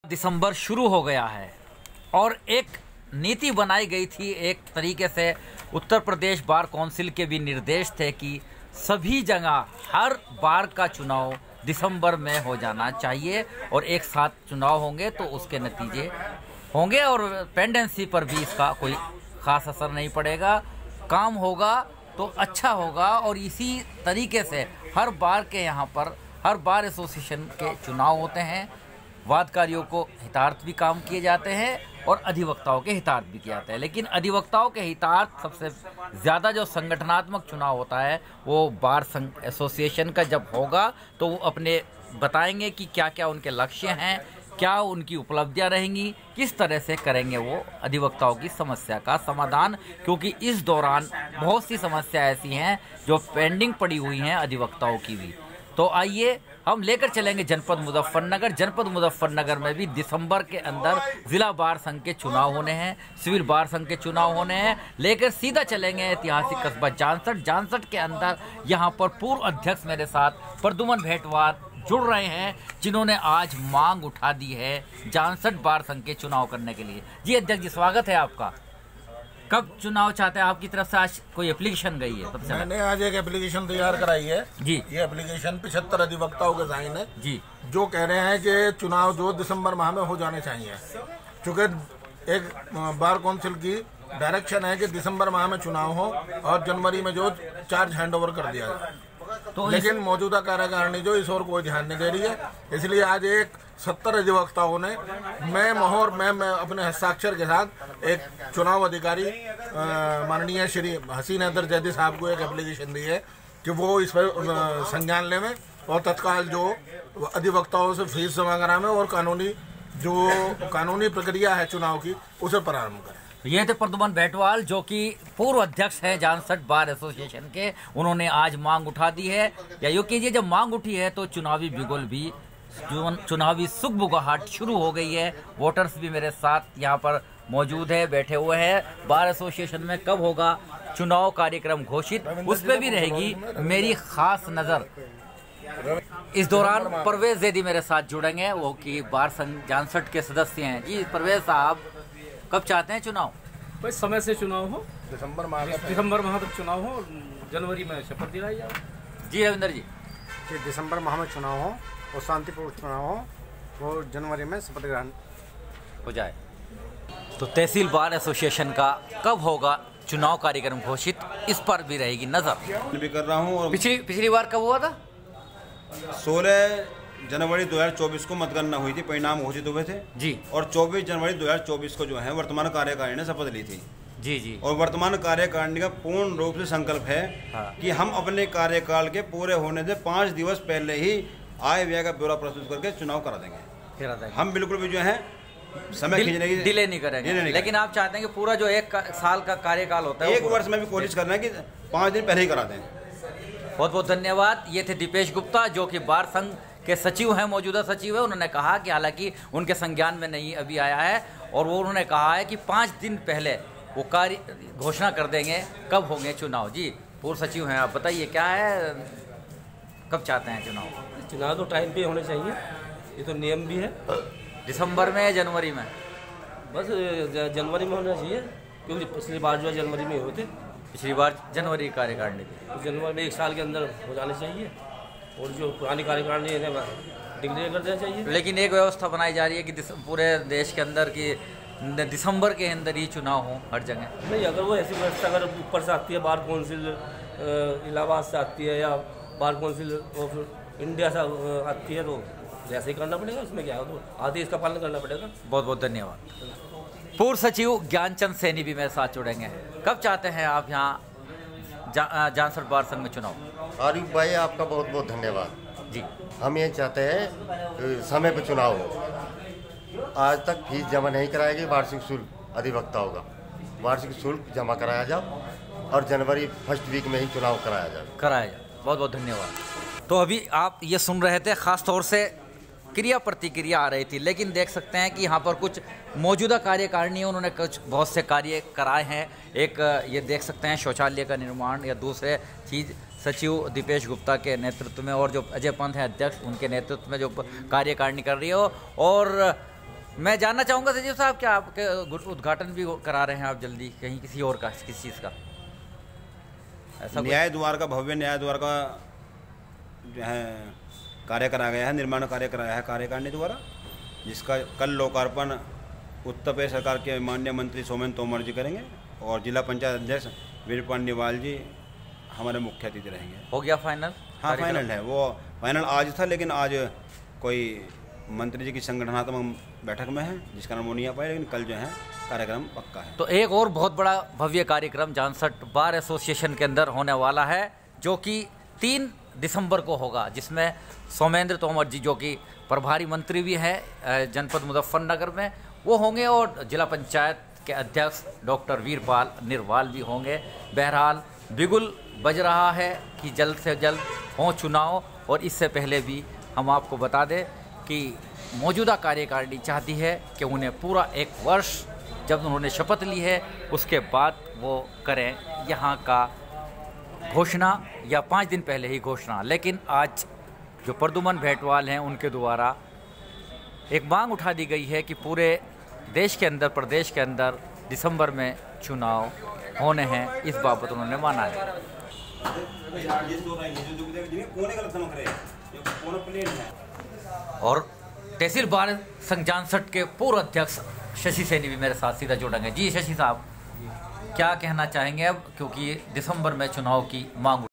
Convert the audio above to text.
दिसंबर शुरू हो गया है और एक नीति बनाई गई थी। एक तरीके से उत्तर प्रदेश बार काउंसिल के भी निर्देश थे कि सभी जगह हर बार का चुनाव दिसंबर में हो जाना चाहिए और एक साथ चुनाव होंगे तो उसके नतीजे होंगे और पेंडेंसी पर भी इसका कोई ख़ास असर नहीं पड़ेगा। काम होगा तो अच्छा होगा और इसी तरीके से हर बार के यहाँ पर हर बार एसोसिएशन के चुनाव होते हैं। वादकारियों को हितार्थ भी काम किए जाते हैं और अधिवक्ताओं के हितार्थ भी किए जाते हैं, लेकिन अधिवक्ताओं के हितार्थ सबसे ज़्यादा जो संगठनात्मक चुनाव होता है वो बार संघ एसोसिएशन का जब होगा तो वो अपने बताएंगे कि क्या क्या उनके लक्ष्य हैं, क्या उनकी उपलब्धियां रहेंगी, किस तरह से करेंगे वो अधिवक्ताओं की समस्या का समाधान, क्योंकि इस दौरान बहुत सी समस्या ऐसी हैं जो पेंडिंग पड़ी हुई हैं अधिवक्ताओं की भी। तो आइए हम लेकर चलेंगे जनपद मुजफ्फरनगर। जनपद मुजफ्फरनगर में भी दिसंबर के अंदर जिला बार संघ के चुनाव होने हैं, सिविल बार संघ के चुनाव होने हैं। लेकर सीधा चलेंगे ऐतिहासिक कस्बा जानसठ। जानसठ के अंदर यहाँ पर पूर्व अध्यक्ष मेरे साथ प्रद्युमन भेटवार जुड़ रहे हैं, जिन्होंने आज मांग उठा दी है जानसठ बार संघ के चुनाव करने के लिए। जी अध्यक्ष जी, स्वागत है आपका। कब चुनाव चाहते हैं? आपकी तरफ से आज कोई एप्लीकेशन गई है? सबसे मैंने आज एक एप्लीकेशन तैयार कराई है जी। ये एप्लीकेशन 75 अधिवक्ताओं के साइन है जी, जो कह रहे हैं कि चुनाव जो दिसंबर माह में हो जाने चाहिए, क्योंकि एक बार काउंसिल की डायरेक्शन है कि दिसंबर माह में चुनाव हो और जनवरी में जो चार्ज हैंडओवर कर दिया जाए। तो लेकिन मौजूदा कार्यकारिणी जो इस ओर कोई ध्यान नहीं दे रही है, इसलिए आज एक 70 अधिवक्ताओं ने मैं अपने हस्ताक्षर के साथ एक चुनाव अधिकारी माननीय श्री हसीन हैदर जैदी साहब को एक एप्लीकेशन दी है कि वो इस पर संज्ञान लें और तत्काल जो अधिवक्ताओं से फीस जमा कराएं और कानूनी प्रक्रिया है चुनाव की उसे प्रारंभ करें। ये थे प्रद्युमन भेटवाल जो कि पूर्व अध्यक्ष हैं जानसठ बार एसोसिएशन के। उन्होंने आज मांग उठा दी है, या यूँ कीजिए जब मांग उठी है तो चुनावी बिगुल भी, चुनावी सुगबुगाहट शुरू हो गई है। वोटर्स भी मेरे साथ यहाँ पर मौजूद है, बैठे हुए हैं। बार एसोसिएशन में कब होगा चुनाव कार्यक्रम घोषित, उस पर भी रहेगी मेरी खास नज़र। इस दौरान परवेज जैदी मेरे साथ जुड़ेंगे, वो कि बार संघ जानसठ के सदस्य हैं। जी परवेज साहब, कब चाहते हैं चुनाव? भाई समय से चुनाव हो, दिसंबर माह तक चुनाव हो, जनवरी में शपथ दिलाई जाए। जी रविंदर जी, कि दिसंबर माह में चुनाव हो और शांतिपूर्ण चुनाव हो, वो जनवरी में शपथ ग्रहण हो जाए। तो तहसील बार एसोसिएशन का कब होगा चुनाव कार्यक्रम घोषित, इस पर भी रहेगी नजर। भी कर रहा हूँ। और पिछली बार कब हुआ था? 16 जनवरी 2024 को मतगणना हुई थी, परिणाम घोषित हुए थे जी। और 24 जनवरी 2024 को जो है वर्तमान कार्यकारिणी ने शपथ ली थी। जी जी। और वर्तमान कार्यकारिणी का पूर्ण रूप से संकल्प है कि हम अपने कार्यकाल के पूरे होने से 5 दिवस पहले ही आय व्यय का ब्यौरा प्रस्तुत करके चुनाव करा देंगे। हम बिल्कुल भी जो है समय खींचने की डिले नहीं करेंगे। लेकिन आप चाहते हैं कि पूरा जो एक साल का कार्यकाल होता है, 1 वर्ष में भी कोशिश करना है कि 5 दिन पहले ही करा दें। बहुत बहुत धन्यवाद। ये थे दीपेश गुप्ता जो कि बार संघ के सचिव हैं, मौजूदा सचिव है। उन्होंने कहा कि हालांकि उनके संज्ञान में नहीं अभी आया है और वो उन्होंने कहा है कि 5 दिन पहले वो कार्य घोषणा कर देंगे कब होंगे चुनाव। जी पूर्व सचिव हैं, आप बताइए क्या है, कब चाहते हैं चुनाव? चुनाव तो टाइम पे होने चाहिए, ये तो नियम भी है। दिसंबर में या जनवरी में? बस जनवरी में होना चाहिए, क्योंकि पिछली बार जो है जनवरी में होते। पिछली बार जनवरी कार्यकारिणी थी, तो जनवरी में 1 साल के अंदर हो जाने चाहिए और जो पुरानी कार्यकारिणी है डिक्लेयर कर देना चाहिए। लेकिन एक व्यवस्था बनाई जा रही है कि पूरे देश के अंदर की दिसंबर के अंदर ही चुनाव हो हर जगह। नहीं, अगर वो ऐसी व्यवस्था अगर ऊपर से आती है, बार काउंसिल इलाहाबाद से आती है या बार काउंसिल ऑफ इंडिया से आती है, तो जैसे ही करना पड़ेगा, उसमें क्या है, तो आदेश का पालन करना पड़ेगा। बहुत बहुत धन्यवाद। पूर्व सचिव ज्ञानचंद सैनी भी मेरे साथ जुड़ेंगे। कब चाहते हैं आप यहाँ जानसठ बार संघ में चुनाव? आरिफ भाई, आपका बहुत बहुत धन्यवाद जी। हम ये चाहते हैं समय पर चुनाव हो। आज तक फीस जमा नहीं कराई गई वार्षिक शुल्क अधिवक्ताओं का, वार्षिक शुल्क जमा कराया जाओ और जनवरी फर्स्ट वीक में ही चुनाव कराया जाए। बहुत बहुत धन्यवाद। तो अभी आप ये सुन रहे थे, ख़ास तौर से क्रिया प्रतिक्रिया आ रही थी, लेकिन देख सकते हैं कि यहाँ पर कुछ मौजूदा कार्यकारिणी उन्होंने कुछ बहुत से कार्य कराए हैं। एक ये देख सकते हैं शौचालय का निर्माण, या दूसरे चीज़ सचिव दीपेश गुप्ता के नेतृत्व में और जो अजय पंत हैं अध्यक्ष, उनके नेतृत्व में जो कार्यकारिणी कर रही हो। और मैं जानना चाहूँगा सचिव साहब, क्या आपके उद्घाटन भी करा रहे हैं आप जल्दी कहीं किसी और का, किस चीज़ का? ऐसा न्याय द्वार का, भव्य न्याय द्वार का जो है कार्य कराया गया है, निर्माण कार्य कराया है कार्यकारिणी द्वारा, जिसका कल लोकार्पण उत्तर प्रदेश सरकार के माननीय मंत्री सोमेंद्र तोमर जी करेंगे और जिला पंचायत अध्यक्ष वीरपाल निवाल जी हमारे मुख्य अतिथि रहेंगे। हो गया फाइनल? हाँ फाइनल है, वो फाइनल आज था, लेकिन आज कोई मंत्री जी की संगठनात्मक बैठक में है जिस कारण वो नहीं आ पाए, लेकिन कल जो है कार्यक्रम पक्का है। तो एक और बहुत बड़ा भव्य कार्यक्रम जानसठ बार एसोसिएशन के अंदर होने वाला है, जो कि 3 दिसंबर को होगा, जिसमें सोमेंद्र तोमर जी जो कि प्रभारी मंत्री भी है जनपद मुजफ्फरनगर में, वो होंगे और जिला पंचायत के अध्यक्ष डॉक्टर वीरपाल निरवाल भी होंगे। बहरहाल बिगुल बज रहा है कि जल्द से जल्द हो चुनाव। और इससे पहले भी हम आपको बता दें कि मौजूदा कार्यकारिणी चाहती है कि उन्हें पूरा 1 वर्ष, जब उन्होंने शपथ ली है उसके बाद वो करें यहाँ का घोषणा, या 5 दिन पहले ही घोषणा। लेकिन आज जो प्रद्युमन भेटवाल हैं उनके द्वारा एक मांग उठा दी गई है कि पूरे देश के अंदर, प्रदेश के अंदर दिसंबर में चुनाव होने हैं। इस बाबत उन्होंने माना है। और तहसील बार संघ जानसठ के पूर्व अध्यक्ष शशि सैनी भी मेरे साथ सीधा जुड़ेंगे। जी शशि साहब, क्या कहना चाहेंगे अब, क्योंकि दिसंबर में चुनाव की मांग